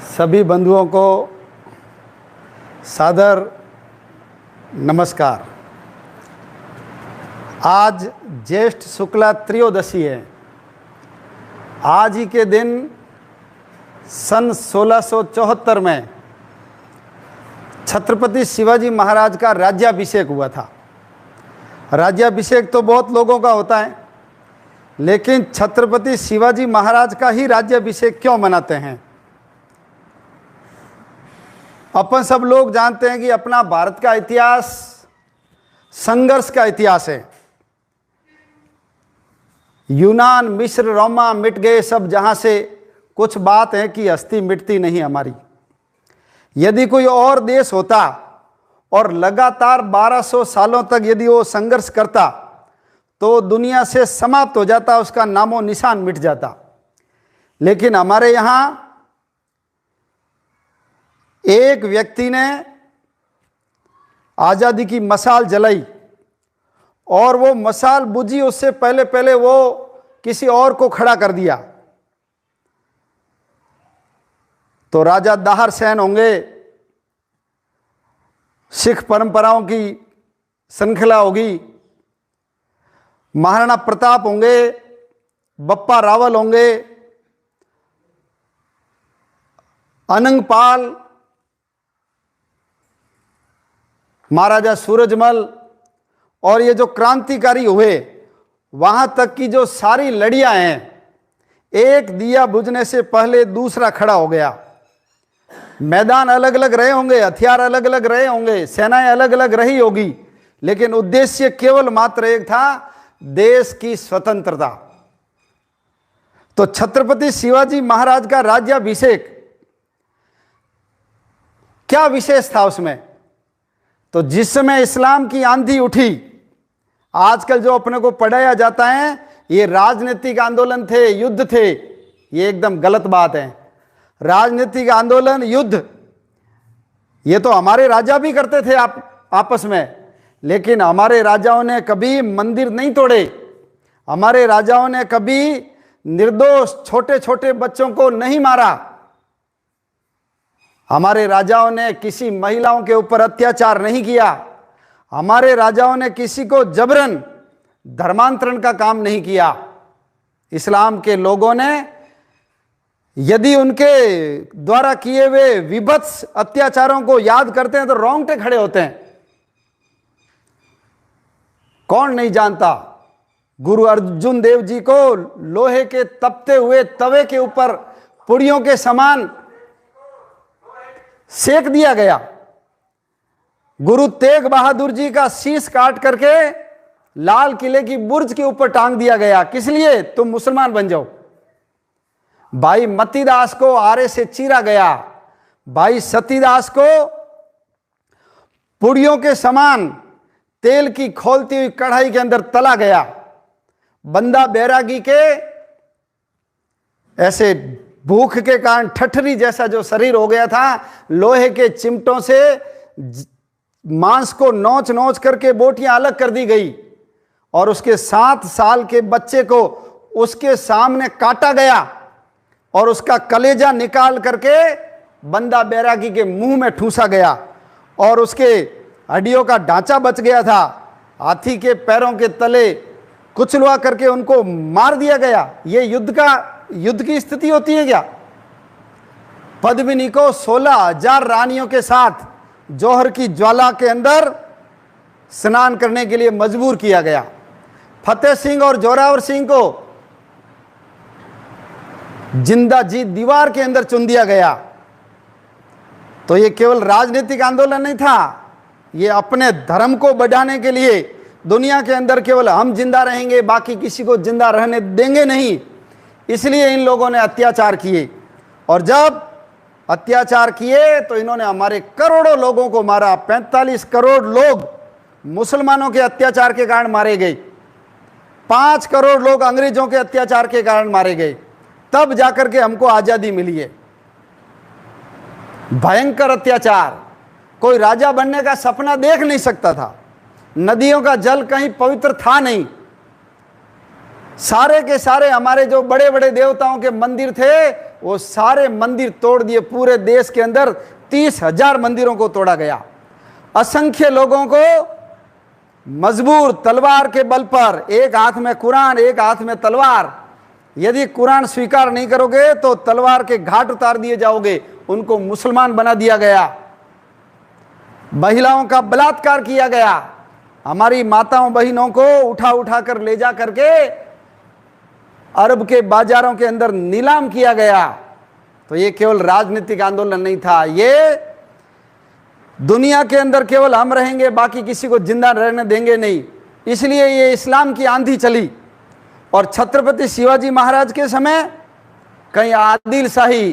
सभी बंधुओं को सादर नमस्कार। आज ज्येष्ठ शुक्ला त्रयोदशी है। आज ही के दिन सन 1674 में छत्रपति शिवाजी महाराज का राज्याभिषेक हुआ था। राज्याभिषेक तो बहुत लोगों का होता है, लेकिन छत्रपति शिवाजी महाराज का ही राज्याभिषेक क्यों मनाते हैं? अपन सब लोग जानते हैं कि अपना भारत का इतिहास संघर्ष का इतिहास है। यूनान, मिस्र, रोमा मिट गए सब, जहां से कुछ बात है कि अस्थि मिटती नहीं हमारी। यदि कोई और देश होता और लगातार 1200 सालों तक यदि वो संघर्ष करता तो दुनिया से समाप्त हो जाता, उसका नामो निशान मिट जाता। लेकिन हमारे यहां एक व्यक्ति ने आजादी की मशाल जलाई और वो मशाल बुझी, उससे पहले पहले वो किसी और को खड़ा कर दिया। तो राजा दाहर सेन होंगे, सिख परंपराओं की श्रृंखला होगी, महाराणा प्रताप होंगे, बप्पा रावल होंगे, अनंगपाल, महाराजा सूरजमल, और ये जो क्रांतिकारी हुए वहां तक की जो सारी लड़ियां हैं, एक दिया बुझने से पहले दूसरा खड़ा हो गया। मैदान अलग अलग रहे होंगे, हथियार अलग अलग रहे होंगे, सेनाएं अलग अलग रही होगी, लेकिन उद्देश्य केवल मात्र एक था, देश की स्वतंत्रता। तो छत्रपति शिवाजी महाराज का राज्याभिषेक क्या विशेष था उसमें? तो जिस समय इस्लाम की आंधी उठी, आजकल जो अपने को पढ़ाया जाता है ये राजनीतिक आंदोलन थे, युद्ध थे, ये एकदम गलत बात है। राजनीतिक आंदोलन, युद्ध ये तो हमारे राजा भी करते थे आपस में, लेकिन हमारे राजाओं ने कभी मंदिर नहीं तोड़े, हमारे राजाओं ने कभी निर्दोष छोटे छोटे बच्चों को नहीं मारा, हमारे राजाओं ने किसी महिलाओं के ऊपर अत्याचार नहीं किया, हमारे राजाओं ने किसी को जबरन धर्मांतरण का काम नहीं किया। इस्लाम के लोगों ने यदि उनके द्वारा किए हुए विभत्स अत्याचारों को याद करते हैं तो रोंगटे खड़े होते हैं। कौन नहीं जानता, गुरु अर्जुन देव जी को लोहे के तपते हुए तवे के ऊपर पुड़ियों के समान सेक दिया गया। गुरु तेग बहादुर जी का शीश काट करके लाल किले की बुर्ज के ऊपर टांग दिया गया। किस लिए? तुम मुसलमान बन जाओ। भाई मतीदास को आरे से चीरा गया, भाई सतीदास को पुड़ियों के समान तेल की खौलती हुई कढ़ाई के अंदर तला गया। बंदा बैरागी के ऐसे भूख के कारण ठठरी जैसा जो शरीर हो गया था, लोहे के चिमटों से मांस को नोच नोच करके बोटियां अलग कर दी गई और उसके 7 साल के बच्चे को उसके सामने काटा गया और उसका कलेजा निकाल करके बंदा बैरागी के मुंह में ठूसा गया और उसके हड्डियों का ढांचा बच गया था। हाथी के पैरों के तले कुचलवा करके उनको मार दिया गया। ये युद्ध की स्थिति होती है क्या? पद्मिनी को 16,000 रानियों के साथ जौहर की ज्वाला के अंदर स्नान करने के लिए मजबूर किया गया। फतेह सिंह और जोरावर सिंह को जिंदा जी दीवार के अंदर चुन दिया गया। तो ये केवल राजनीतिक आंदोलन नहीं था, ये अपने धर्म को बढ़ाने के लिए दुनिया के अंदर केवल हम जिंदा रहेंगे, बाकी किसी को जिंदा रहने देंगे नहीं, इसलिए इन लोगों ने अत्याचार किए। और जब अत्याचार किए तो इन्होंने हमारे करोड़ों लोगों को मारा। 45 करोड़ लोग मुसलमानों के अत्याचार के कारण मारे गए, 5 करोड़ लोग अंग्रेजों के अत्याचार के कारण मारे गए। तब जाकर के हमको आजादी मिली है। भयंकर अत्याचार, कोई राजा बनने का सपना देख नहीं सकता था। नदियों का जल कहीं पवित्र था नहीं, सारे के सारे हमारे जो बड़े बड़े देवताओं के मंदिर थे वो सारे मंदिर तोड़ दिए। पूरे देश के अंदर 30,000 मंदिरों को तोड़ा गया। असंख्य लोगों को मजबूर तलवार के बल पर, एक हाथ में कुरान एक हाथ में तलवार, यदि कुरान स्वीकार नहीं करोगे तो तलवार के घाट उतार दिए जाओगे, उनको मुसलमान बना दिया गया। महिलाओं का बलात्कार किया गया। हमारी माताओं बहनों को उठा उठा कर ले जा करके अरब के बाजारों के अंदर नीलाम किया गया। तो ये केवल राजनीतिक आंदोलन नहीं था, ये दुनिया के अंदर केवल हम रहेंगे, बाकी किसी को जिंदा रहने देंगे नहीं, इसलिए ये इस्लाम की आंधी चली। और छत्रपति शिवाजी महाराज के समय कहीं आदिल शाही,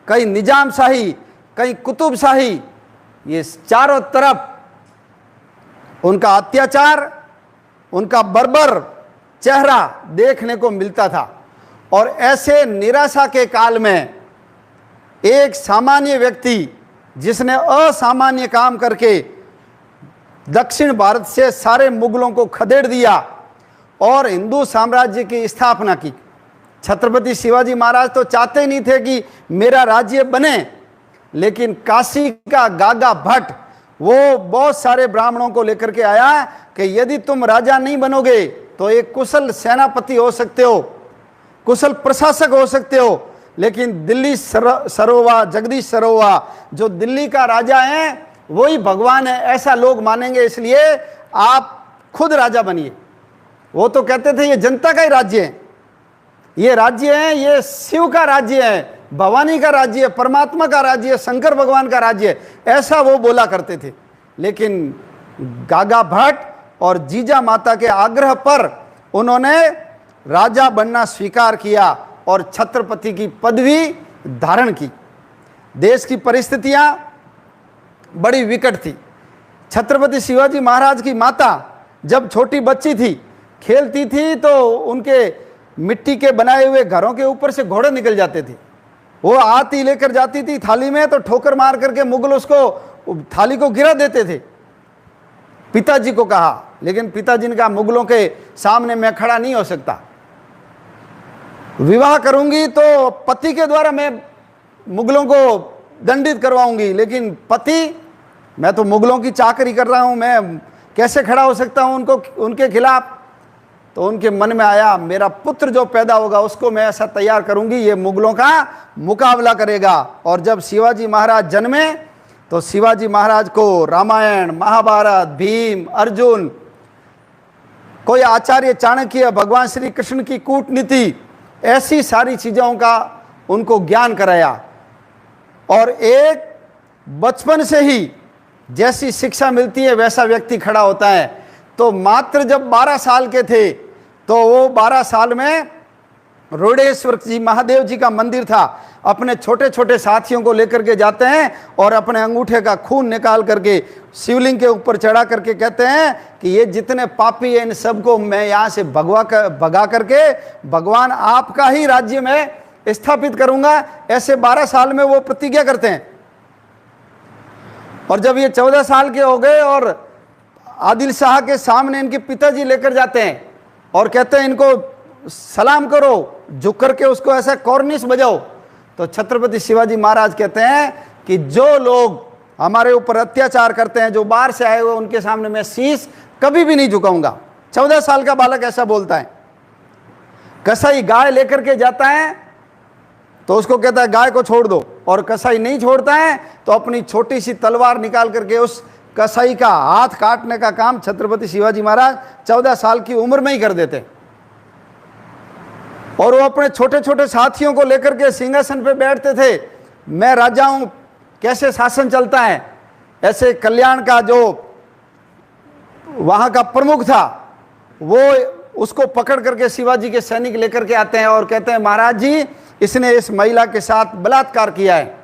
कहीं निजाम शाही, कहीं कुतुब शाही, ये चारों तरफ उनका अत्याचार, उनका बर्बर चेहरा देखने को मिलता था। और ऐसे निराशा के काल में एक सामान्य व्यक्ति जिसने असामान्य काम करके दक्षिण भारत से सारे मुगलों को खदेड़ दिया और हिंदू साम्राज्य की स्थापना की। छत्रपति शिवाजी महाराज तो चाहते ही नहीं थे कि मेरा राज्य बने, लेकिन काशी का गागा भट्ट वो बहुत सारे ब्राह्मणों को लेकर के आया कि यदि तुम राजा नहीं बनोगे तो एक कुशल सेनापति हो सकते हो, कुशल प्रशासक हो सकते हो, लेकिन दिल्ली सरोवा, जगदीश सरोवा जो दिल्ली का राजा है वही भगवान है, ऐसा लोग मानेंगे, इसलिए आप खुद राजा बनिए। वो तो कहते थे ये जनता का ही राज्य है, ये राज्य है, ये शिव का राज्य है, भवानी का राज्य है, परमात्मा का राज्य है, शंकर भगवान का राज्य है, ऐसा वो बोला करते थे। लेकिन गागा भट्ट और जीजा माता के आग्रह पर उन्होंने राजा बनना स्वीकार किया और छत्रपति की पदवी धारण की। देश की परिस्थितियां बड़ी विकट थी। छत्रपति शिवाजी महाराज की माता जब छोटी बच्ची थी, खेलती थी तो उनके मिट्टी के बनाए हुए घरों के ऊपर से घोड़े निकल जाते थे। वो आती लेकर जाती थी थाली में तो ठोकर मार करके मुगल उसको थाली को गिरा देते थे। पिताजी को कहा, लेकिन पिताजी ने कहा मुगलों के सामने मैं खड़ा नहीं हो सकता, विवाह करूंगी तो पति के द्वारा मैं मुगलों को दंडित करवाऊंगी, लेकिन पति, मैं तो मुगलों की चाकरी कर रहा हूं, मैं कैसे खड़ा हो सकता हूं उनके खिलाफ। तो उनके मन में आया मेरा पुत्र जो पैदा होगा उसको मैं ऐसा तैयार करूंगी, ये मुगलों का मुकाबला करेगा। और जब शिवाजी महाराज जन्मे तो शिवाजी महाराज को रामायण, महाभारत, भीम, अर्जुन, कोई आचार्य चाणक्य, भगवान श्री कृष्ण की कूटनीति, ऐसी सारी चीज़ों का उनको ज्ञान कराया। और एक बचपन से ही जैसी शिक्षा मिलती है वैसा व्यक्ति खड़ा होता है। तो मात्र जब 12 साल के थे तो वो 12 साल में रोडेश्वर जी महादेव जी का मंदिर था, अपने छोटे छोटे साथियों को लेकर के जाते हैं और अपने अंगूठे का खून निकाल करके शिवलिंग के ऊपर चढ़ा करके कहते हैं कि ये जितने पापी हैं इन सबको मैं यहाँ से भगा करके भगवान आपका ही राज्य में स्थापित करूंगा। ऐसे 12 साल में वो प्रतिज्ञा करते हैं। और जब ये 14 साल के हो गए और आदिल शाह के सामने इनके पिताजी लेकर जाते हैं और कहते हैं इनको सलाम करो, झुक करके उसको ऐसा कॉर्निश बजाओ, तो छत्रपति शिवाजी महाराज कहते हैं कि जो लोग हमारे ऊपर अत्याचार करते हैं, जो बाहर से आए हुए, उनके सामने मैं शीश कभी भी नहीं झुकाऊंगा। 14 साल का बालक ऐसा बोलता है। कसाई गाय लेकर के जाता है तो उसको कहता है गाय को छोड़ दो, और कसाई नहीं छोड़ता है तो अपनी छोटी सी तलवार निकाल करके उस कसाई का हाथ काटने का काम छत्रपति शिवाजी महाराज 14 साल की उम्र में ही कर देते। और वो अपने छोटे छोटे साथियों को लेकर के सिंहासन पे बैठते थे। मैं राजा हूं, कैसे शासन चलता है। ऐसे कल्याण का जो वहां का प्रमुख था वो उसको पकड़ करके शिवाजी के सैनिक लेकर के आते हैं और कहते हैं महाराज जी इसने इस महिला के साथ बलात्कार किया है।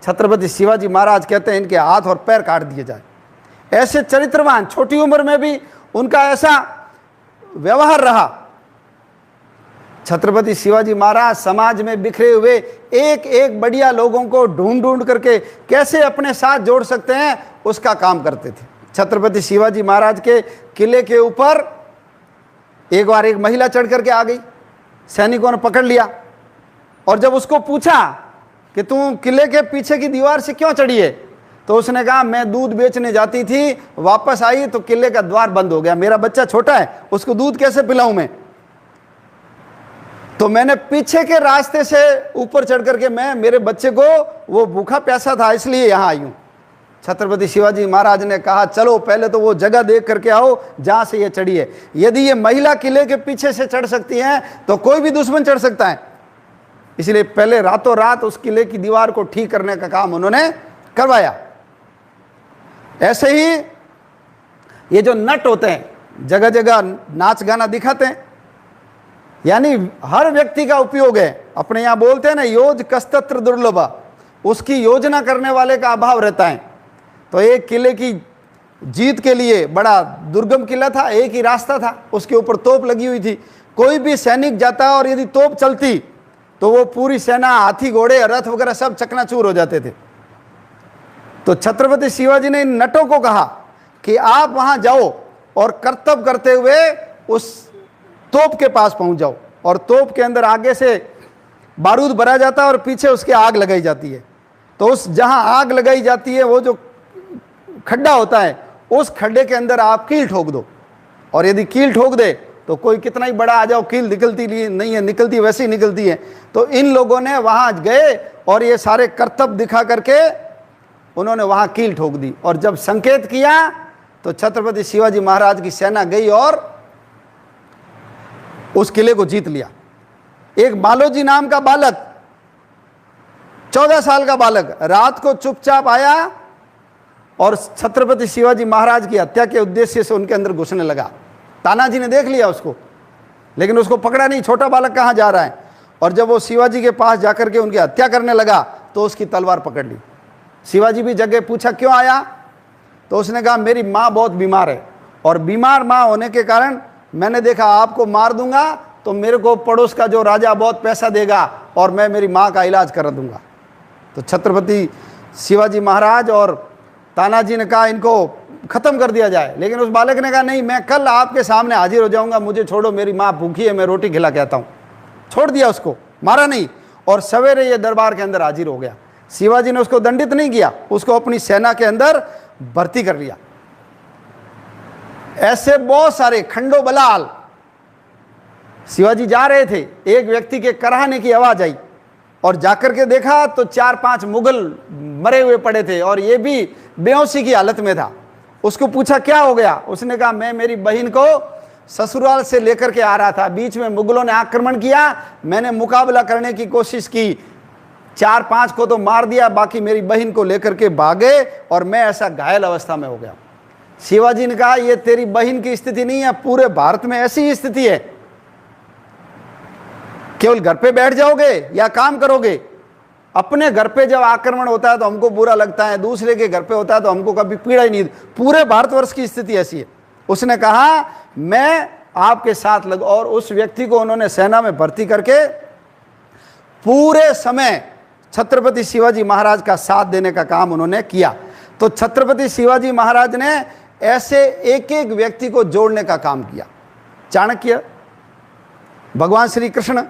छत्रपति शिवाजी महाराज कहते हैं इनके हाथ और पैर काट दिए जाए। ऐसे चरित्रवान, छोटी उम्र में भी उनका ऐसा व्यवहार रहा। छत्रपति शिवाजी महाराज समाज में बिखरे हुए एक एक बढ़िया लोगों को ढूंढ ढूंढ करके कैसे अपने साथ जोड़ सकते हैं उसका काम करते थे। छत्रपति शिवाजी महाराज के किले के ऊपर एक बार एक महिला चढ़ करके आ गई, सैनिकों ने पकड़ लिया और जब उसको पूछा कि तू किले के पीछे की दीवार से क्यों चढ़ी है, तो उसने कहा मैं दूध बेचने जाती थी, वापस आई तो किले का द्वार बंद हो गया, मेरा बच्चा छोटा है, उसको दूध कैसे पिलाऊं मैं, तो मैंने पीछे के रास्ते से ऊपर चढ़ करके मैं मेरे बच्चे को, वो भूखा प्यासा था इसलिए यहां आई हूं। छत्रपति शिवाजी महाराज ने कहा चलो पहले तो वो जगह देख करके आओ जहां से ये चढ़ी है। यदि ये महिला किले के पीछे से चढ़ सकती है तो कोई भी दुश्मन चढ़ सकता है। इसलिए पहले रातों रात उस किले की दीवार को ठीक करने का काम उन्होंने करवाया। ऐसे ही ये जो नट होते हैं जगह जगह नाच गाना दिखाते हैं, यानी हर व्यक्ति का उपयोग है। अपने यहां बोलते हैं ना योज कस्तत्र दुर्लभ, उसकी योजना करने वाले का अभाव रहता है। तो एक किले की जीत के लिए बड़ा दुर्गम किला था, एक ही रास्ता था, उसके ऊपर तोप लगी हुई थी। कोई भी सैनिक जाता और यदि तोप चलती तो वो पूरी सेना, हाथी घोड़े रथ वगैरह सब चकनाचूर हो जाते थे। तो छत्रपति शिवाजी ने इन नटों को कहा कि आप वहां जाओ और कर्तव्य करते हुए उस तोप के पास पहुंच जाओ, और तोप के अंदर आगे से बारूद भरा जाता है और पीछे उसके आग लगाई जाती है। तो उस जहां आग लगाई जाती है वो जो खड्डा होता है, उस खड्डे के अंदर आप कील ठोक दो, और यदि कील ठोक दे तो कोई कितना ही बड़ा आ जाओ कील निकलती नहीं है, निकलती वैसे ही निकलती है। तो इन लोगों ने वहां गए और ये सारे कर्तव्य दिखा करके उन्होंने वहां कील ठोक दी, और जब संकेत किया तो छत्रपति शिवाजी महाराज की सेना गई और उस किले को जीत लिया। एक मालोजी नाम का बालक, 14 साल का बालक, रात को चुपचाप आया और छत्रपति शिवाजी महाराज की हत्या के उद्देश्य से उनके अंदर घुसने लगा। तानाजी ने देख लिया उसको, लेकिन उसको पकड़ा नहीं, छोटा बालक कहां जा रहा है। और जब वो शिवाजी के पास जाकर के उनकी हत्या करने लगा तो उसकी तलवार पकड़ ली। शिवाजी भी जगह पूछा क्यों आया, तो उसने कहा मेरी माँ बहुत बीमार है, और बीमार माँ होने के कारण मैंने देखा आपको मार दूंगा तो मेरे को पड़ोस का जो राजा बहुत पैसा देगा और मैं मेरी माँ का इलाज करा दूंगा। तो छत्रपति शिवाजी महाराज और तानाजी ने कहा इनको खत्म कर दिया जाए, लेकिन उस बालक ने कहा नहीं, मैं कल आपके सामने हाजिर हो जाऊंगा, मुझे छोड़ो, मेरी माँ भूखी है, मैं रोटी खिला के आता हूँ। छोड़ दिया उसको, मारा नहीं, और सवेरे ये दरबार के अंदर हाजिर हो गया। शिवाजी ने उसको दंडित नहीं किया, उसको अपनी सेना के अंदर भर्ती कर लिया। ऐसे बहुत सारे खंडो बलाल। शिवाजी जा रहे थे, एक व्यक्ति के कराहने की आवाज आई और जाकर के देखा तो 4-5 मुगल मरे हुए पड़े थे, और ये भी बेहोशी की हालत में था। उसको पूछा क्या हो गया, उसने कहा मैं मेरी बहन को ससुराल से लेकर के आ रहा था, बीच में मुगलों ने आक्रमण किया, मैंने मुकाबला करने की कोशिश की, 4-5 को तो मार दिया, बाकी मेरी बहन को लेकर के भागे और मैं ऐसा घायल अवस्था में हो गया। शिवाजी ने कहा ये तेरी बहन की स्थिति नहीं है, पूरे भारत में ऐसी ही स्थिति है। केवल घर पे बैठ जाओगे या काम करोगे? अपने घर पे जब आक्रमण होता है तो हमको बुरा लगता है, दूसरे के घर पे होता है तो हमको कभी पीड़ा ही नहीं। पूरे भारतवर्ष की स्थिति ऐसी है। उसने कहा मैं आपके साथ लग, और उस व्यक्ति को उन्होंने सेना में भर्ती करके पूरे समय छत्रपति शिवाजी महाराज का साथ देने का काम उन्होंने किया। तो छत्रपति शिवाजी महाराज ने ऐसे एक एक व्यक्ति को जोड़ने का काम किया। चाणक्य, भगवान श्री कृष्ण,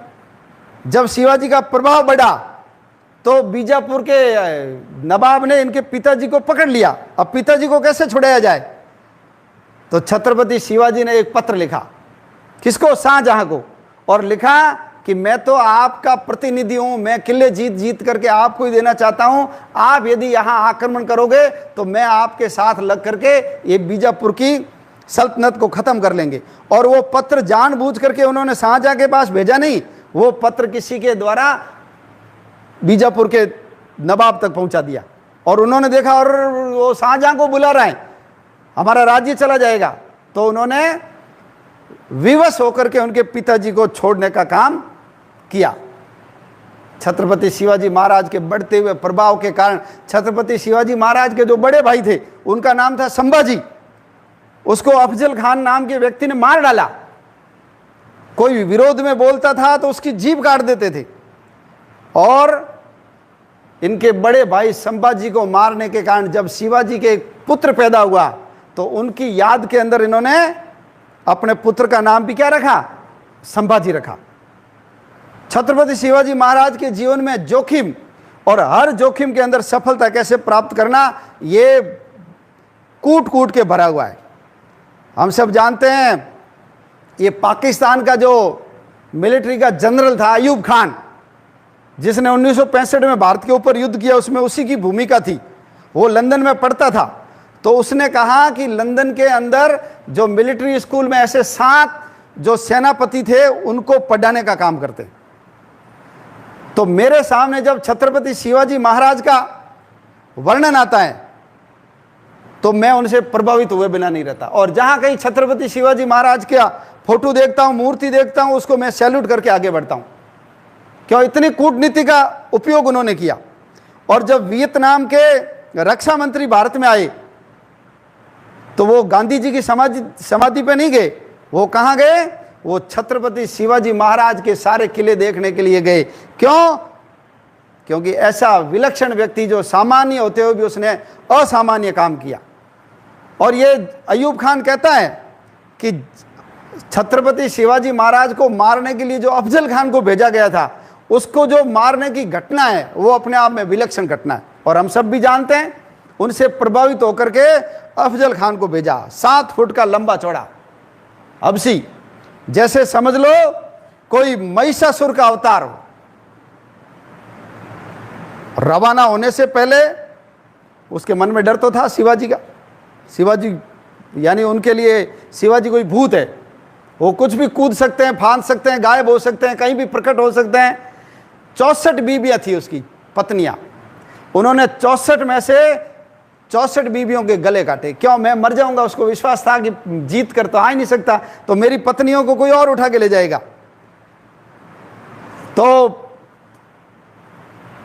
जब शिवाजी का प्रभाव बढ़ा तो बीजापुर के नवाब ने इनके पिताजी को पकड़ लिया। अब पिताजी को कैसे छुड़ाया जाए, तो छत्रपति शिवाजी ने एक पत्र लिखा, किसको? शाहजहां को, और लिखा कि मैं तो आपका प्रतिनिधि हूं, मैं किले जीत जीत करके आपको ही देना चाहता हूं, आप यदि यहां आक्रमण करोगे तो मैं आपके साथ लग करके ये बीजापुर की सल्तनत को खत्म कर लेंगे। और वो पत्र जानबूझ करके उन्होंने शाहजहां के पास भेजा नहीं, वो पत्र किसी के द्वारा बीजापुर के नवाब तक पहुंचा दिया। और उन्होंने देखा और वो शाहजहां को बुला रहा है, हमारा राज्य चला जाएगा, तो उन्होंने विवश होकर के उनके पिताजी को छोड़ने का काम किया। छत्रपति शिवाजी महाराज के बढ़ते हुए प्रभाव के कारण छत्रपति शिवाजी महाराज के जो बड़े भाई थे उनका नाम था संभाजी, उसको अफजल खान नाम के व्यक्ति ने मार डाला। कोई विरोध में बोलता था तो उसकी जीभ काट देते थे। और इनके बड़े भाई संभाजी को मारने के कारण जब शिवाजी के एक पुत्र पैदा हुआ तो उनकी याद के अंदर इन्होंने अपने पुत्र का नाम भी क्या रखा? संभाजी रखा। छत्रपति शिवाजी महाराज के जीवन में जोखिम और हर जोखिम के अंदर सफलता कैसे प्राप्त करना, ये कूट कूट के भरा हुआ है। हम सब जानते हैं, ये पाकिस्तान का जो मिलिट्री का जनरल था अयूब खान, जिसने 1965 में भारत के ऊपर युद्ध किया, उसमें उसी की भूमिका थी। वो लंदन में पढ़ता था, तो उसने कहा कि लंदन के अंदर जो मिलिट्री स्कूल में ऐसे 7 जो सेनापति थे उनको पढ़ाने का काम करते। तो मेरे सामने जब छत्रपति शिवाजी महाराज का वर्णन आता है तो मैं उनसे प्रभावित हुए बिना नहीं रहता। और जहां कहीं छत्रपति शिवाजी महाराज का फोटो देखता हूं, मूर्ति देखता हूं, उसको मैं सैल्यूट करके आगे बढ़ता हूं। क्यों? इतनी कूटनीति का उपयोग उन्होंने किया। और जब वियतनाम के रक्षा मंत्री भारत में आए तो वो गांधी जी की समाधि पे नहीं गए, वो कहां गए? वो छत्रपति शिवाजी महाराज के सारे किले देखने के लिए गए। क्यों? क्योंकि ऐसा विलक्षण व्यक्ति जो सामान्य होते हुए भी उसने असामान्य काम किया। और ये अयूब खान कहता है कि छत्रपति शिवाजी महाराज को मारने के लिए जो अफजल खान को भेजा गया था, उसको जो मारने की घटना है वो अपने आप में विलक्षण घटना है। और हम सब भी जानते हैं, उनसे प्रभावित होकर के अफजल खान को भेजा। 7 फुट का लंबा चौड़ा हबशी, जैसे समझ लो कोई महिषासुर का अवतार हो। रवाना होने से पहले उसके मन में डर तो था शिवाजी का। शिवाजी यानी उनके लिए शिवाजी कोई भूत है, वो कुछ भी कूद सकते हैं, फांद सकते हैं, गायब हो सकते हैं, कहीं भी प्रकट हो सकते हैं। 64 बीबियां थी उसकी पत्नियां। उन्होंने 64 में से 64 बीबियों के गले काटे। क्यों? मैं मर जाऊंगा, उसको विश्वास था कि जीत कर तो आ ही नहीं सकता, तो मेरी पत्नियों को कोई और उठा के ले जाएगा। तो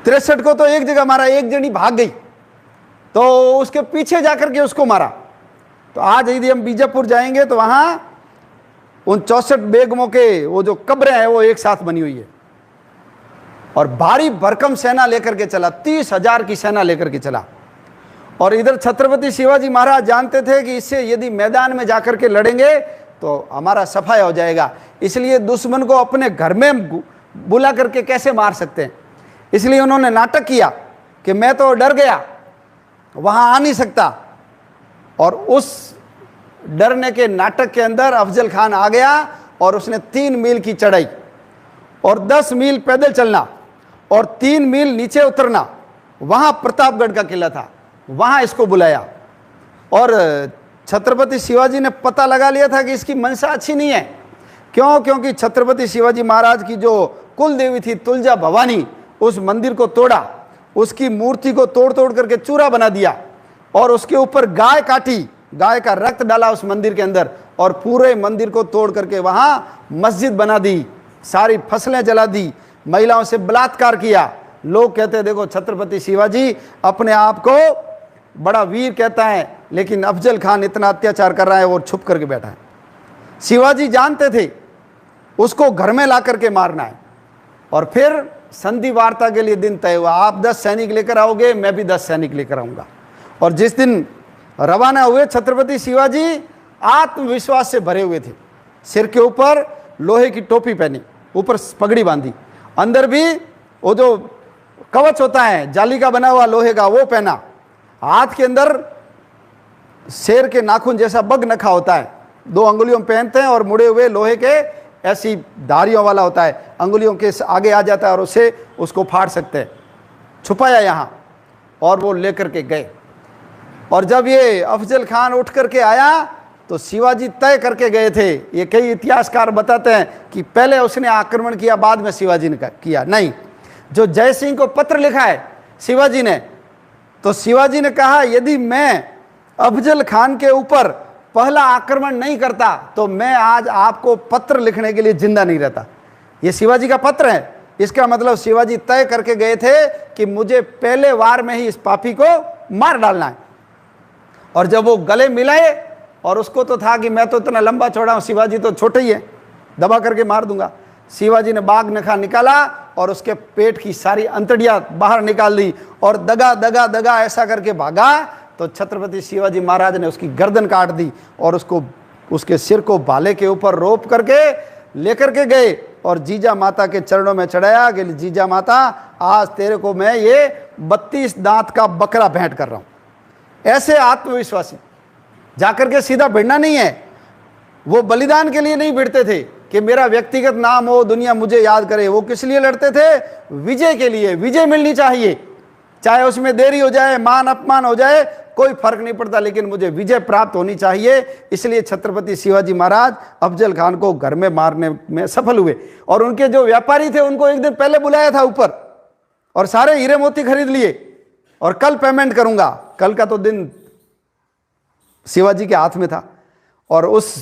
63 को तो एक जगह मारा, एक जनी भाग गई तो उसके पीछे जाकर के उसको मारा। तो आज यदि हम बीजापुर जाएंगे तो वहां उन 64 बेगमों के वो जो कब्रें हैं वो एक साथ बनी हुई है। और भारी भरकम सेना लेकर के चला, 30,000 की सेना लेकर के चला। और इधर छत्रपति शिवाजी महाराज जानते थे कि इससे यदि मैदान में जाकर के लड़ेंगे तो हमारा सफाया हो जाएगा, इसलिए दुश्मन को अपने घर में बुला करके कैसे मार सकते हैं। इसलिए उन्होंने नाटक किया कि मैं तो डर गया, वहां आ नहीं सकता। और उस डरने के नाटक के अंदर अफजल खान आ गया और उसने 3 मील की चढ़ाई और 10 मील पैदल चलना और 3 मील नीचे उतरना। वहां प्रतापगढ़ का किला था, वहां इसको बुलाया। और छत्रपति शिवाजी ने पता लगा लिया था कि इसकी मंशा अच्छी नहीं है। क्यों? क्योंकि छत्रपति शिवाजी महाराज की जो कुल देवी थी तुलजा भवानी, उस मंदिर को तोड़ा, उसकी मूर्ति को तोड़ तोड़ करके चूरा बना दिया और उसके ऊपर गाय काटी, गाय का रक्त डाला उस मंदिर के अंदर और पूरे मंदिर को तोड़ करके वहां मस्जिद बना दी, सारी फसलें जला दी, महिलाओं से बलात्कार किया। लोग कहते हैं देखो छत्रपति शिवाजी अपने आप को बड़ा वीर कहता है, लेकिन अफजल खान इतना अत्याचार कर रहा है और छुप करके बैठा है। शिवाजी जानते थे उसको घर में ला करके मारना है। और फिर संधि वार्ता के लिए दिन तय हुआ, आप 10 सैनिक लेकर आओगे, मैं भी 10 सैनिक लेकर आऊंगा। और जिस दिन रवाना हुए छत्रपति शिवाजी आत्मविश्वास से भरे हुए थे। सिर के ऊपर लोहे की टोपी पहनी, ऊपर पगड़ी बांधी, अंदर भी वो जो कवच होता है जाली का बना हुआ लोहे का वो पहना, हाथ के अंदर शेर के नाखून जैसा बग नखा होता है, 2 अंगुलियों में पहनते हैं और मुड़े हुए लोहे के ऐसी धारियों वाला होता है, अंगुलियों के आगे आ जाता है और उसे उसको फाड़ सकते हैं, छुपाया यहाँ। और वो लेकर के गए। और जब ये अफजल खान उठ करके आया तो शिवाजी तय करके गए थे। ये कई इतिहासकार बताते हैं कि पहले उसने आक्रमण किया, बाद में शिवाजी ने किया। नहीं, जो जय सिंह को पत्र लिखा है शिवाजी ने, तो शिवाजी ने कहा यदि मैं अफजल खान के ऊपर पहला आक्रमण नहीं करता तो मैं आज आपको पत्र लिखने के लिए जिंदा नहीं रहता। ये शिवाजी का पत्र है। इसका मतलब शिवाजी तय करके गए थे कि मुझे पहले वार में ही इस पापी को मार डालना है। और जब वो गले मिलाए, और उसको तो था कि मैं तो इतना लंबा चौड़ा हूं, शिवाजी तो छोटे ही है, दबा करके मार दूंगा। शिवाजी ने बाघ नखा निकाला और उसके पेट की सारी अंतड़ियां बाहर निकाल दी और दगा दगा दगा ऐसा करके भागा। तो छत्रपति शिवाजी महाराज ने उसकी गर्दन काट दी और उसको उसके सिर को भाले के ऊपर रोप करके लेकर के गए और जीजा माता के चरणों में चढ़ाया कि जीजा माता, आज तेरे को मैं ये 32 दांत का बकरा भेंट कर रहा हूं। ऐसे आत्मविश्वासी जाकर के सीधा भिड़ना नहीं है। वो बलिदान के लिए नहीं भिड़ते थे कि मेरा व्यक्तिगत नाम हो, दुनिया मुझे याद करे। वो किस लिए लड़ते थे? विजय के लिए। विजय मिलनी चाहिए, चाहे उसमें देरी हो जाए, मान अपमान हो जाए, कोई फर्क नहीं पड़ता, लेकिन मुझे विजय प्राप्त होनी चाहिए। इसलिए छत्रपति शिवाजी महाराज अफजल खान को घर में मारने में सफल हुए। और उनके जो व्यापारी थे उनको एक दिन पहले बुलाया था ऊपर और सारे हीरे मोती खरीद लिए और कल पेमेंट करूंगा। कल का तो दिन शिवाजी के हाथ में था। और उस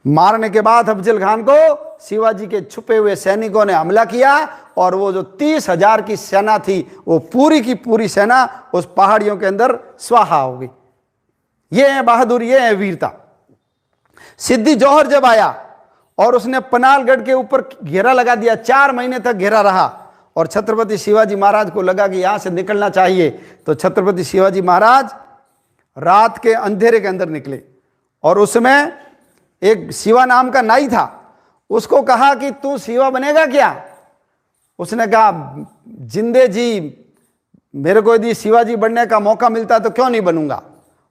मारने के बाद अफजल खान को शिवाजी के छुपे हुए सैनिकों ने हमला किया और वो जो 30,000 की सेना थी वो पूरी की पूरी सेना उस पहाड़ियों के अंदर स्वाहा हो गई। ये है बहादुरी, ये है वीरता। सिद्दी जौहर जब आया और उसने पनालगढ़ के ऊपर घेरा लगा दिया, 4 महीने तक घेरा रहा और छत्रपति शिवाजी महाराज को लगा कि यहां से निकलना चाहिए, तो छत्रपति शिवाजी महाराज रात के अंधेरे के अंदर निकले। और उसमें एक शिवा नाम का नाई था, उसको कहा कि तू शिवा बनेगा क्या? उसने कहा, जिंदे जी मेरे को यदि शिवाजी बनने का मौका मिलता तो क्यों नहीं बनूंगा।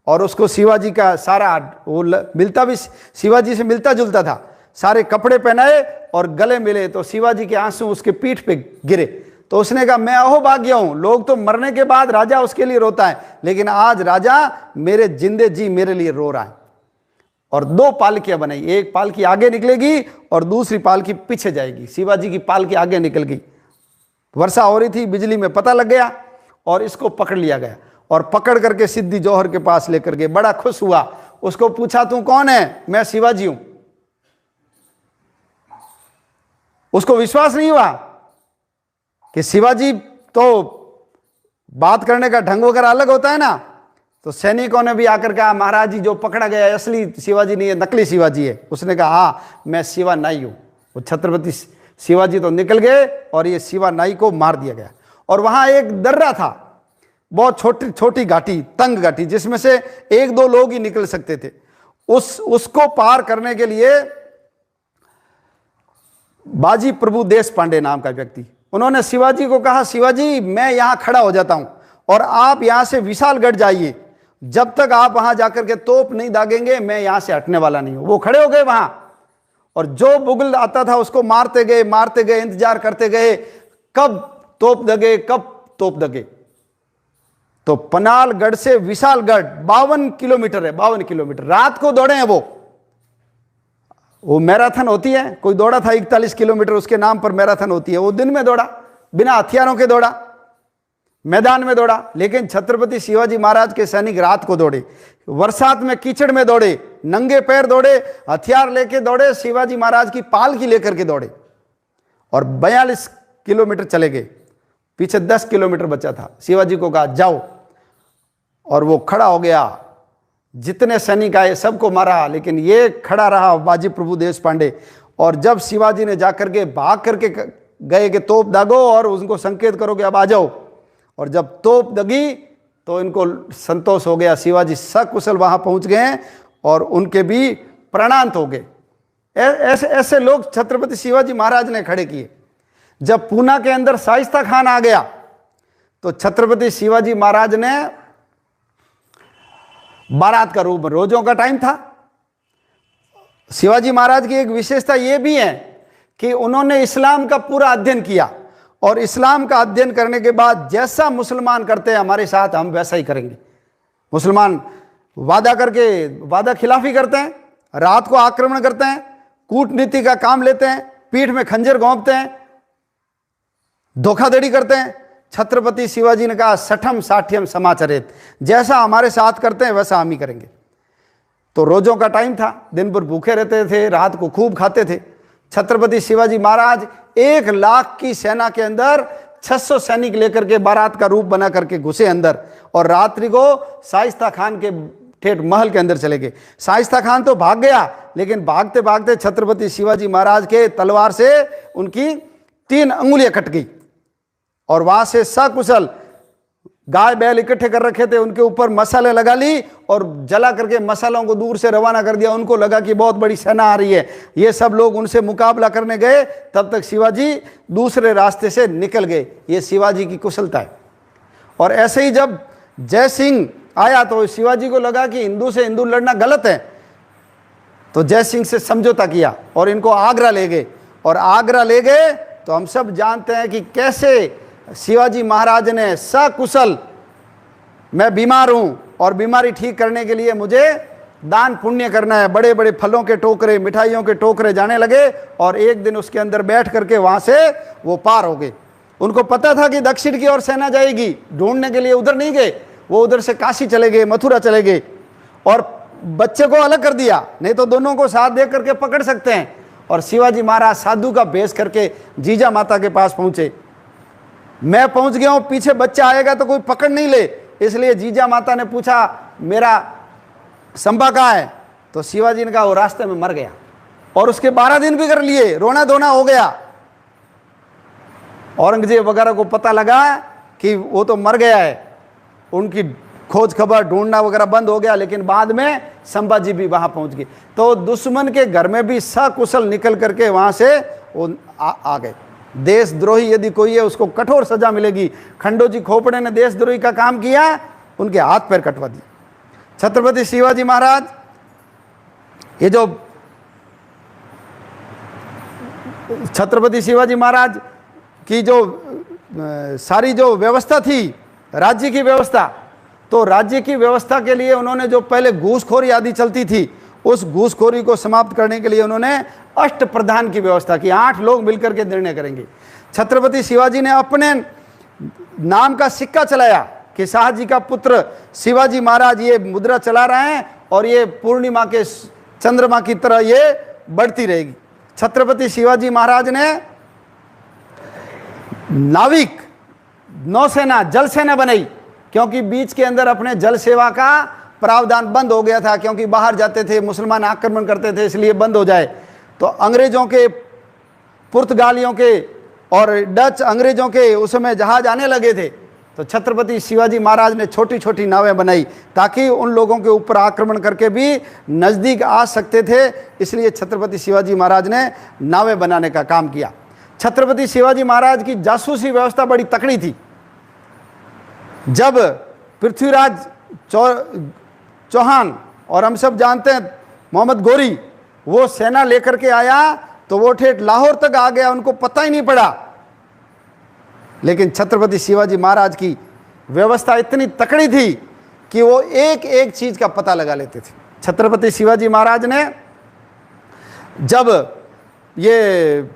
और उसको शिवाजी का सारा वो मिलता भी शिवाजी से मिलता जुलता था, सारे कपड़े पहनाए और गले मिले तो शिवाजी के आंसू उसके पीठ पे गिरे। तो उसने कहा, मैं अहोभाग्य हूं, लोग तो मरने के बाद राजा उसके लिए रोता है, लेकिन आज राजा मेरे जिंदे जी मेरे लिए रो रहा है। और 2 पालकियां बनाई, एक पालकी आगे निकलेगी और दूसरी पालकी पीछे जाएगी। शिवाजी की पालकी आगे निकल गई। वर्षा हो रही थी, बिजली में पता लग गया और इसको पकड़ लिया गया और पकड़ करके सिद्दी जौहर के पास लेकर गए। बड़ा खुश हुआ, उसको पूछा, तू कौन है? मैं शिवाजी हूं। उसको विश्वास नहीं हुआ कि शिवाजी तो बात करने का ढंग वगैरह अलग होता है ना। तो सैनिकों ने भी आकर कहा, महाराज जी जो पकड़ा गया असली शिवाजी नहीं है, नकली शिवाजी है। उसने कहा, हाँ मैं शिवा नाई हूं। वो छत्रपति शिवाजी तो निकल गए और ये शिवा नाई को मार दिया गया। और वहां एक दर्रा था, बहुत छोटी छोटी घाटी, तंग घाटी, जिसमें से 1-2 लोग ही निकल सकते थे। उसको पार करने के लिए बाजी प्रभु देश पांडे नाम का व्यक्ति, उन्होंने शिवाजी को कहा, शिवाजी मैं यहां खड़ा हो जाता हूं और आप यहां से विशालगढ़ जाइए, जब तक आप वहां जाकर के तोप नहीं दागेंगे मैं यहां से हटने वाला नहीं हूं। वो खड़े हो गए वहां और जो मुगल आता था उसको मारते गए, इंतजार करते गए कब तोप दगे, कब तोप दगे। तो पनालगढ़ से विशालगढ़ 52 किलोमीटर है, 52 किलोमीटर। रात को दौड़े हैं वो मैराथन होती है, कोई दौड़ा था 41 किलोमीटर, उसके नाम पर मैराथन होती है। वो दिन में दौड़ा, बिना हथियारों के दौड़ा, मैदान में दौड़ा। लेकिन छत्रपति शिवाजी महाराज के सैनिक रात को दौड़े, बरसात में कीचड़ में दौड़े, नंगे पैर दौड़े, हथियार लेके दौड़े, शिवाजी महाराज की पालकी लेकर के दौड़े और 42 किलोमीटर चले गए। पीछे 10 किलोमीटर बचा था। शिवाजी को कहा जाओ, और वो खड़ा हो गया। जितने सैनिक आए सबको मारा, लेकिन ये खड़ा रहा बाजी प्रभु देश पांडे। और जब शिवाजी ने जाकर के भाग करके गए कि तोप दागो और उनको संकेत करो कि अब आ जाओ, और जब तोप दगी तो इनको संतोष हो गया, शिवाजी सकुशल वहां पहुंच गए और उनके भी प्राणांत हो गए। ऐसे ऐसे लोग छत्रपति शिवाजी महाराज ने खड़े किए। जब पूना के अंदर शाइस्ता खान आ गया तो छत्रपति शिवाजी महाराज ने बारात का रूप, रोजों का टाइम था। शिवाजी महाराज की एक विशेषता यह भी है कि उन्होंने इस्लाम का पूरा अध्ययन किया और इस्लाम का अध्ययन करने के बाद जैसा मुसलमान करते हैं हमारे साथ हम वैसा ही करेंगे। मुसलमान वादा खिलाफी करते हैं, रात को आक्रमण करते हैं, कूटनीति का काम लेते हैं, पीठ में खंजर घोंपते हैं, धोखाधड़ी करते हैं। छत्रपति शिवाजी ने कहा सठम साठ्यम समाचरित, जैसा हमारे साथ करते हैं वैसा हम ही करेंगे। तो रोजों का टाइम था, दिन भर भूखे रहते थे, रात को खूब खाते थे। छत्रपति शिवाजी महाराज 1 लाख की सेना के अंदर 600 सैनिक लेकर के बारात का रूप बना करके घुसे अंदर और रात्रि को शाइस्ता खान के ठेठ महल के अंदर चले गए। शाइस्ता खान तो भाग गया, लेकिन भागते भागते छत्रपति शिवाजी महाराज के तलवार से उनकी 3 अंगुलियां कट गई और वहां से सकुशल गाय बैल इकट्ठे कर रखे थे, उनके ऊपर मसाले लगा ली और जला करके मसालों को दूर से रवाना कर दिया। उनको लगा कि बहुत बड़ी सेना आ रही है, ये सब लोग उनसे मुकाबला करने गए, तब तक शिवाजी दूसरे रास्ते से निकल गए। ये शिवाजी की कुशलता है। और ऐसे ही जब जय सिंह आया तो शिवाजी को लगा कि हिंदू से हिंदू लड़ना गलत है, तो जय सिंह से समझौता किया और इनको आगरा ले गए। और आगरा ले गए तो हम सब जानते हैं कि कैसे शिवाजी महाराज ने सकुशल, मैं बीमार हूं और बीमारी ठीक करने के लिए मुझे दान पुण्य करना है, बड़े बड़े फलों के टोकरे, मिठाइयों के टोकरे जाने लगे और एक दिन उसके अंदर बैठ करके वहां से वो पार हो गए। उनको पता था कि दक्षिण की ओर सेना जाएगी, ढूंढने के लिए उधर नहीं गए, वो उधर से काशी चले गए, मथुरा चले गए और बच्चे को अलग कर दिया, नहीं तो दोनों को साथ दे करके पकड़ सकते हैं। और शिवाजी महाराज साधु का भेष करके जीजा माता के पास पहुंचे। मैं पहुंच गया हूं, पीछे बच्चा आएगा तो कोई पकड़ नहीं ले, इसलिए जीजा माता ने पूछा मेरा संभा कहाँ है, तो शिवाजी ने कहा वो रास्ते में मर गया। और उसके 12 दिन भी कर लिए, रोना धोना हो गया। औरंगजेब वगैरह को पता लगा कि वो तो मर गया है, उनकी खोज खबर ढूंढना वगैरह बंद हो गया। लेकिन बाद में संभाजी भी वहां पहुंच गए, तो दुश्मन के घर में भी सकुशल निकल करके वहां से वो आ गए। देशद्रोही यदि कोई है उसको कठोर सजा मिलेगी। खंडोजी खोपड़े ने देशद्रोही का काम किया, उनके हाथ पैर कटवा दिए। छत्रपति शिवाजी महाराज, ये जो छत्रपति शिवाजी महाराज की जो सारी जो व्यवस्था थी, राज्य की व्यवस्था, तो राज्य की व्यवस्था के लिए उन्होंने जो पहले घूसखोरी आदि चलती थी, उस घूसखोरी को समाप्त करने के लिए उन्होंने अष्ट प्रधान की व्यवस्था की। 8 लोग मिलकर के निर्णय करेंगे। छत्रपति शिवाजी ने अपने नाम का सिक्का चलाया कि शाहजी का पुत्र शिवाजी महाराज ये मुद्रा चला रहे हैं और ये पूर्णिमा के चंद्रमा की तरह ये बढ़ती रहेगी। छत्रपति शिवाजी महाराज ने नाविक, नौसेना, जल सेना बनाई, क्योंकि बीच के अंदर अपने जल सेवा का प्रावधान बंद हो गया था, क्योंकि बाहर जाते थे, मुसलमान आक्रमण करते थे, इसलिए बंद हो जाए। तो अंग्रेजों के, पुर्तगालियों के और डच अंग्रेजों के उस समय जहाज आने लगे थे, तो छत्रपति शिवाजी महाराज ने छोटी छोटी नावें बनाई ताकि उन लोगों के ऊपर आक्रमण करके भी नज़दीक आ सकते थे। इसलिए छत्रपति शिवाजी महाराज ने नावें बनाने का काम किया। छत्रपति शिवाजी महाराज की जासूसी व्यवस्था बड़ी तकड़ी थी। जब पृथ्वीराज चौहान और हम सब जानते हैं मोहम्मद गोरी, वो सेना लेकर के आया तो वो ठेठ लाहौर तक आ गया, उनको पता ही नहीं पड़ा। लेकिन छत्रपति शिवाजी महाराज की व्यवस्था इतनी तकड़ी थी कि वो एक एक चीज का पता लगा लेते थे। छत्रपति शिवाजी महाराज ने जब ये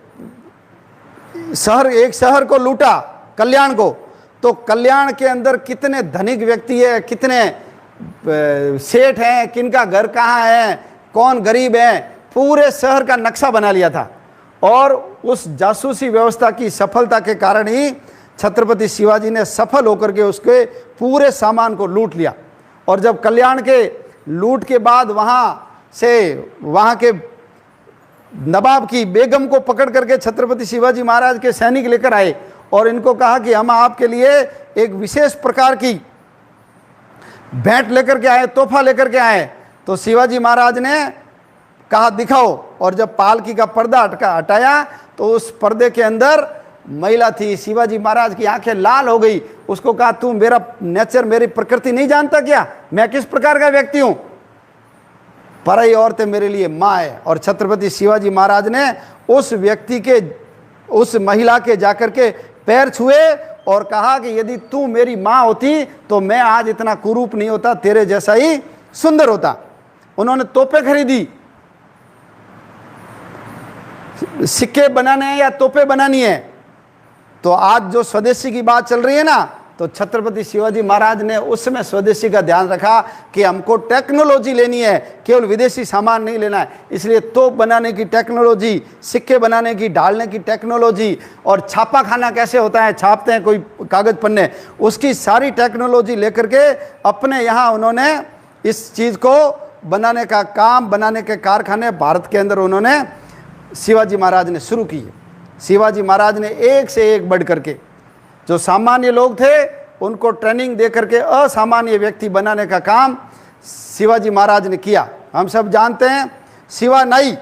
एक शहर को लूटा, कल्याण को, तो कल्याण के अंदर कितने धनिक व्यक्ति है, कितने सेठ हैं, किनका घर कहाँ है, कौन गरीब है, पूरे शहर का नक्शा बना लिया था। और उस जासूसी व्यवस्था की सफलता के कारण ही छत्रपति शिवाजी ने सफल होकर के उसके पूरे सामान को लूट लिया। और जब कल्याण के लूट के बाद वहाँ के नवाब की बेगम को पकड़ करके छत्रपति शिवाजी महाराज के सैनिक लेकर आए और इनको कहा कि हम आपके लिए एक विशेष प्रकार की भेंट लेकर के आए, तोहफा लेकर के आए। तो शिवाजी महाराज ने कहा दिखाओ, और जब पालकी का पर्दा हटाया तो उस पर्दे के अंदर महिला थी। शिवाजी महाराज की आंखें लाल हो गई। उसको कहा तू मेरा नेचर, मेरी प्रकृति नहीं जानता क्या, मैं किस प्रकार का व्यक्ति हूं, पराई औरतें मेरे लिए माँ है। और छत्रपति शिवाजी महाराज ने उस व्यक्ति के, उस महिला के जाकर के पैर छुए और कहा कि यदि तू मेरी माँ होती तो मैं आज इतना कुरूप नहीं होता, तेरे जैसा ही सुंदर होता। उन्होंने तोपे खरीदी। सिक्के बनाने हैं या तोपे बनानी है, तो आज जो स्वदेशी की बात चल रही है ना, तो छत्रपति शिवाजी महाराज ने उस समय स्वदेशी का ध्यान रखा कि हमको टेक्नोलॉजी लेनी है, केवल विदेशी सामान नहीं लेना है। इसलिए तोप बनाने की टेक्नोलॉजी, सिक्के बनाने की, डालने की टेक्नोलॉजी, और छापा खाना कैसे होता है, छापते हैं कोई कागज पन्ने, उसकी सारी टेक्नोलॉजी लेकर के अपने यहाँ उन्होंने इस चीज़ को बनाने का काम, बनाने के कारखाने भारत के अंदर उन्होंने शिवाजी महाराज ने शुरू किए। शिवाजी महाराज ने एक से एक बढ़ करके, जो सामान्य लोग थे उनको ट्रेनिंग दे करके असामान्य व्यक्ति बनाने का काम शिवाजी महाराज ने किया। हम सब जानते हैं शिवा नहीं,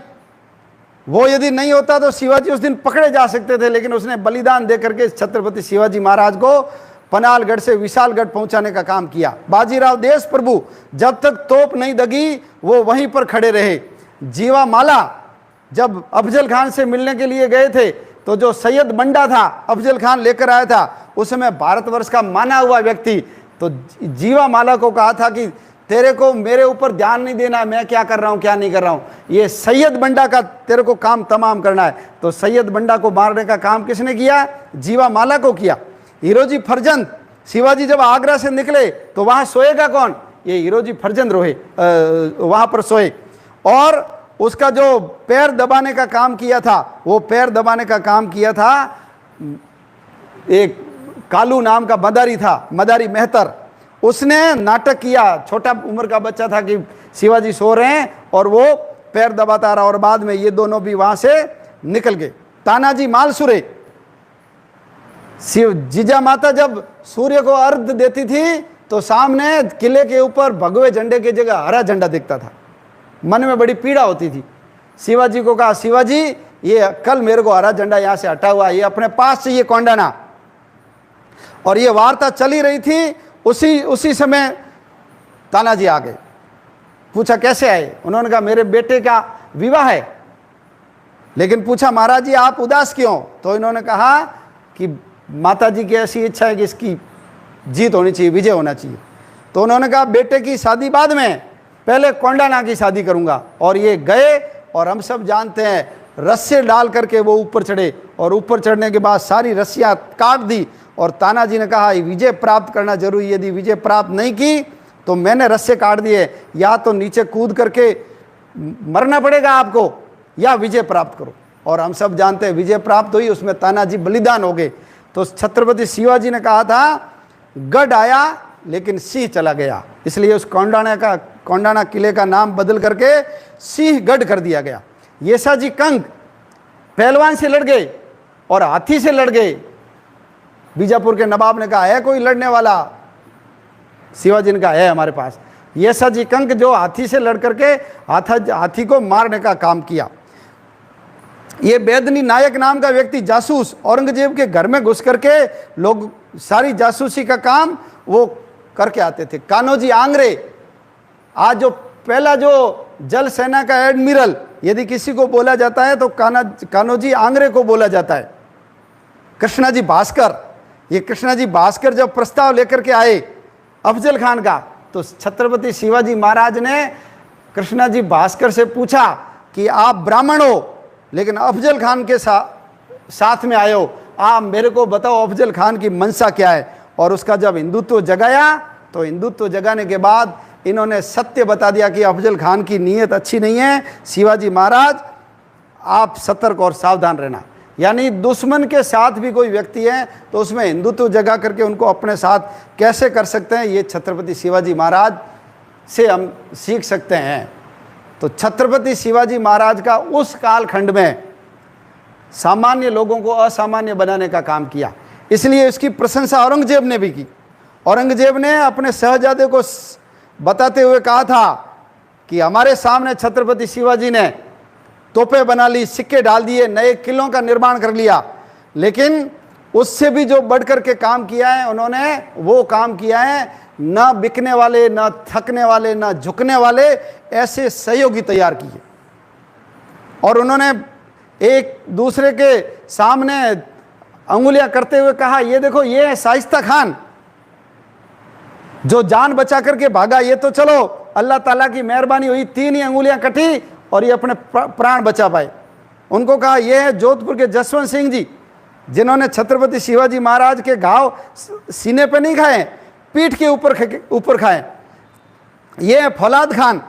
वो यदि नहीं होता तो शिवाजी उस दिन पकड़े जा सकते थे, लेकिन उसने बलिदान देकर के छत्रपति शिवाजी महाराज को पनालगढ़ से विशालगढ़ पहुंचाने का काम किया। बाजीराव देश प्रभु जब तक तोप नहीं दगी वो वहीं पर खड़े रहे। जीवा माला जब अफजल खान से मिलने के लिए गए थे तो जो सैयद बंडा था अफजल खान लेकर आया था, उस समय भारतवर्ष का माना हुआ व्यक्ति, तो जीवा माला को कहा था कि तेरे को मेरे ऊपर ध्यान नहीं देना, मैं क्या कर रहा हूं क्या नहीं कर रहा हूं, ये सैयद बंडा का तेरे को काम तमाम करना है। तो सैयद बंडा को मारने का काम किसने किया? जीवा माला को किया। हीरोजी फरजंद, शिवाजी जब आगरा से निकले तो वहां सोएगा कौन? ये हीरोजी फरजंद रोहे वहां पर सोए। और उसका जो पैर दबाने का काम किया था, वो पैर दबाने का काम किया था एक कालू नाम का मदारी था, मदारी मेहतर। उसने नाटक किया, छोटा उम्र का बच्चा था कि शिवाजी सो रहे हैं और वो पैर दबाता रहा, और बाद में ये दोनों भी वहां से निकल गए। तानाजी मालसुरे, जीजा माता जब सूर्य को अर्घ देती थी तो सामने किले के ऊपर भगवे झंडे की जगह हरा झंडा दिखता था। मन में बड़ी पीड़ा होती थी। शिवाजी को कहा, शिवाजी ये कल मेरे को हरा झंडा यहां से हटा हुआ, ये अपने पास चाहिए कोंडाना। और ये वार्ता चली रही थी, उसी समय तानाजी आ गए। पूछा कैसे आए? उन्होंने कहा मेरे बेटे का विवाह है। लेकिन पूछा महाराज जी आप उदास क्यों? तो इन्होंने कहा कि माता जी की ऐसी इच्छा है कि इसकी जीत होनी चाहिए, विजय होना चाहिए। तो उन्होंने कहा बेटे की शादी बाद में, पहले कोंडाना की शादी करूंगा। और ये गए, और हम सब जानते हैं रस्से डाल करके वो ऊपर चढ़े, और ऊपर चढ़ने के बाद सारी रस्सियां काट दी। और तानाजी ने कहा विजय प्राप्त करना जरूरी, यदि विजय प्राप्त नहीं की तो मैंने रस्से काट दिए, या तो नीचे कूद करके मरना पड़ेगा आपको, या विजय प्राप्त करो। और हम सब जानते हैं विजय प्राप्त हुई, उसमें तानाजी बलिदान हो गए। तो छत्रपति शिवाजी ने कहा था गढ़ आया लेकिन सिंह चला गया, इसलिए उस कोंडाना किले का नाम बदल करके सिंहगढ़ कर दिया गया। येसाजी कंग पहलवान से लड़ गए और हाथी से लड़ गए। बीजापुर के नवाब ने कहा है कोई लड़ने वाला? शिवाजी ने कहा है हमारे पास। येसाजी कंग जो हाथी से लड़ करके हाथी को मारने का काम किया। ये बेदनी नायक नाम का व्यक्ति जासूस औरंगजेब के घर में घुस करके लोग सारी जासूसी का काम वो करके आते थे। कान्होजी आंग्रे, आज जो पहला जो जल सेना का एडमिरल यदि किसी को बोला जाता है तो कान्होजी आंग्रे को बोला जाता है। कृष्णाजी भास्कर, ये कृष्णाजी भास्कर जब प्रस्ताव लेकर के आए अफजल खान का, तो छत्रपति शिवाजी महाराज ने कृष्णाजी भास्कर से पूछा कि आप ब्राह्मण हो लेकिन अफजल खान के साथ में आए हो, आप मेरे को बताओ अफजल खान की मंशा क्या है। और उसका जब हिंदुत्व जगाया तो हिंदुत्व जगाने के बाद इन्होंने सत्य बता दिया कि अफजल खान की नीयत अच्छी नहीं है, शिवाजी महाराज आप सतर्क और सावधान रहना। यानी दुश्मन के साथ भी कोई व्यक्ति है तो उसमें हिंदुत्व जगा करके उनको अपने साथ कैसे कर सकते हैं, ये छत्रपति शिवाजी महाराज से हम सीख सकते हैं। तो छत्रपति शिवाजी महाराज का उस कालखंड में सामान्य लोगों को असामान्य बनाने का काम किया, इसलिए इसकी प्रशंसा औरंगजेब ने भी की। औरंगजेब ने अपने शहजादे को बताते हुए कहा था कि हमारे सामने छत्रपति शिवाजी ने तोपें बना ली, सिक्के डाल दिए, नए किलों का निर्माण कर लिया, लेकिन उससे भी जो बढ़कर के काम किया है उन्होंने वो काम किया है, न बिकने वाले, न थकने वाले, न झुकने वाले ऐसे सहयोगी तैयार किए। और उन्होंने एक दूसरे के सामने अंगुलियां करते हुए कहा ये देखो ये है शाइस्ता खान जो जान बचा करके भागा, ये तो चलो अल्लाह ताला की मेहरबानी हुई, 3 ही अंगुलियां कटी और ये अपने प्राण बचा पाए। उनको कहा ये है जोधपुर के जसवंत सिंह जी जिन्होंने छत्रपति शिवाजी महाराज के घाव सीने पे नहीं खाए, पीठ के ऊपर खाए। ये है फौलाद खान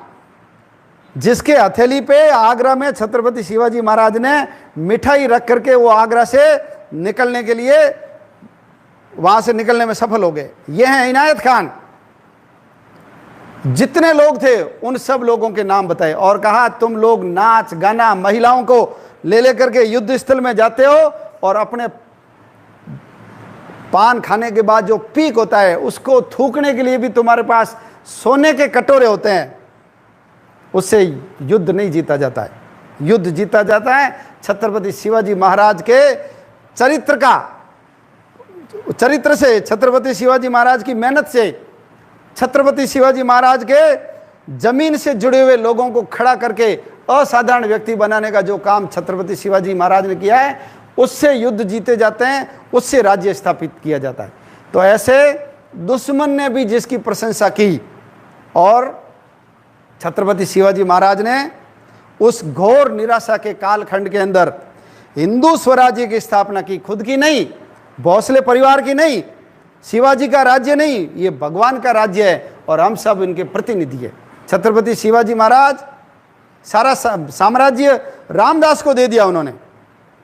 जिसके हथेली पे आगरा में छत्रपति शिवाजी महाराज ने मिठाई रख करके वो आगरा से निकलने के लिए वहां से निकलने में सफल हो गए। ये है इनायत खान। जितने लोग थे उन सब लोगों के नाम बताए और कहा तुम लोग नाच गाना महिलाओं को ले करके युद्ध स्थल में जाते हो और अपने पान खाने के बाद जो पीक होता है उसको थूकने के लिए भी तुम्हारे पास सोने के कटोरे होते हैं, उससे युद्ध नहीं जीता जाता है। युद्ध जीता जाता है छत्रपति शिवाजी महाराज के चरित्र से, छत्रपति शिवाजी महाराज की मेहनत से, छत्रपति शिवाजी महाराज के जमीन से जुड़े हुए लोगों को खड़ा करके असाधारण व्यक्ति बनाने का जो काम छत्रपति शिवाजी महाराज ने किया है, उससे युद्ध जीते जाते हैं, उससे राज्य स्थापित किया जाता है। तो ऐसे दुश्मन ने भी जिसकी प्रशंसा की, और छत्रपति शिवाजी महाराज ने उस घोर निराशा के कालखंड के अंदर हिंदू स्वराज्य की स्थापना की, खुद की नहीं, भोसले परिवार की नहीं, शिवाजी का राज्य नहीं, ये भगवान का राज्य है और हम सब इनके प्रतिनिधि है। छत्रपति शिवाजी महाराज सारा साम्राज्य रामदास को दे दिया उन्होंने,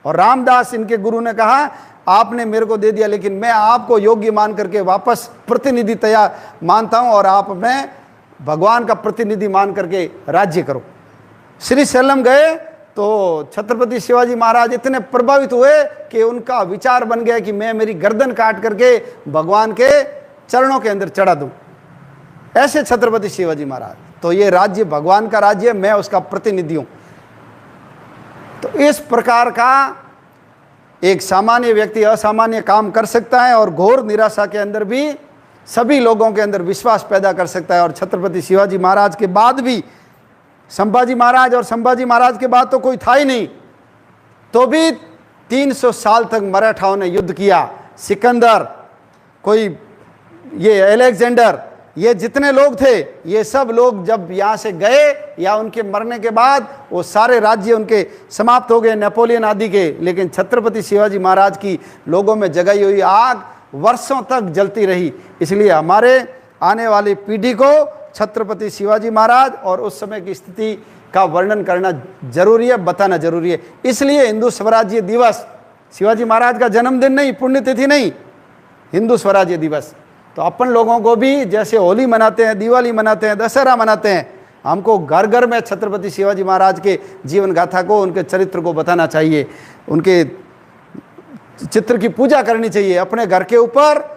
और रामदास इनके गुरु ने कहा आपने मेरे को दे दिया, लेकिन मैं आपको योग्य मान करके वापस प्रतिनिधि तैयार मानता हूं, और आप में भगवान का प्रतिनिधि मान करके राज्य करो। श्री सैलम गए तो छत्रपति शिवाजी महाराज इतने प्रभावित हुए कि उनका विचार बन गया कि मैं मेरी गर्दन काट करके भगवान के चरणों के अंदर चढ़ा दूं। ऐसे छत्रपति शिवाजी महाराज, तो ये राज्य भगवान का राज्य है, मैं उसका प्रतिनिधि हूं। तो इस प्रकार का एक सामान्य व्यक्ति असामान्य काम कर सकता है, और घोर निराशा के अंदर भी सभी लोगों के अंदर विश्वास पैदा कर सकता है। और छत्रपति शिवाजी महाराज के बाद भी संभाजी महाराज, और संभाजी महाराज के बाद तो कोई था ही नहीं, तो भी 300 साल तक मराठाओं ने युद्ध किया। सिकंदर, कोई ये अलेक्जेंडर, ये जितने लोग थे, ये सब लोग जब यहाँ से गए या उनके मरने के बाद वो सारे राज्य उनके समाप्त हो गए, नेपोलियन आदि के। लेकिन छत्रपति शिवाजी महाराज की लोगों में जगाई हुई आग वर्षों तक जलती रही। इसलिए हमारे आने वाली पीढ़ी को छत्रपति शिवाजी महाराज और उस समय की स्थिति का वर्णन करना जरूरी है, बताना जरूरी है। इसलिए हिंदू स्वराज्य दिवस शिवाजी महाराज का जन्मदिन नहीं, पुण्यतिथि नहीं, हिंदू स्वराज्य दिवस। तो अपन लोगों को भी जैसे होली मनाते हैं, दिवाली मनाते हैं, दशहरा मनाते हैं, हमको घर घर में छत्रपति शिवाजी महाराज के जीवन गाथा को, उनके चरित्र को बताना चाहिए, उनके चित्र की पूजा करनी चाहिए, अपने घर के ऊपर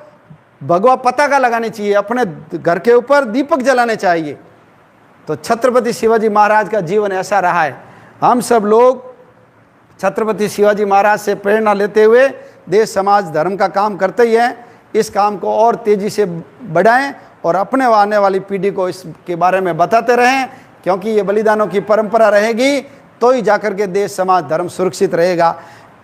भगवा पताका लगानी चाहिए, अपने घर के ऊपर दीपक जलाने चाहिए। तो छत्रपति शिवाजी महाराज का जीवन ऐसा रहा है। हम सब लोग छत्रपति शिवाजी महाराज से प्रेरणा लेते हुए देश समाज धर्म का काम करते ही हैं। इस काम को और तेजी से बढ़ाएं और अपने आने वाली पीढ़ी को इसके बारे में बताते रहें, क्योंकि ये बलिदानों की परंपरा रहेगी तो ही जाकर के देश समाज धर्म सुरक्षित रहेगा।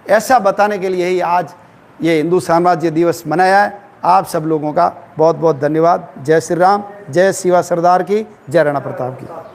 ऐसा बताने के लिए ही आज ये हिंदू साम्राज्य दिवस मनाया है। आप सब लोगों का बहुत बहुत धन्यवाद। जय श्री राम, जय शिवा सरदार की, जय राणा प्रताप की।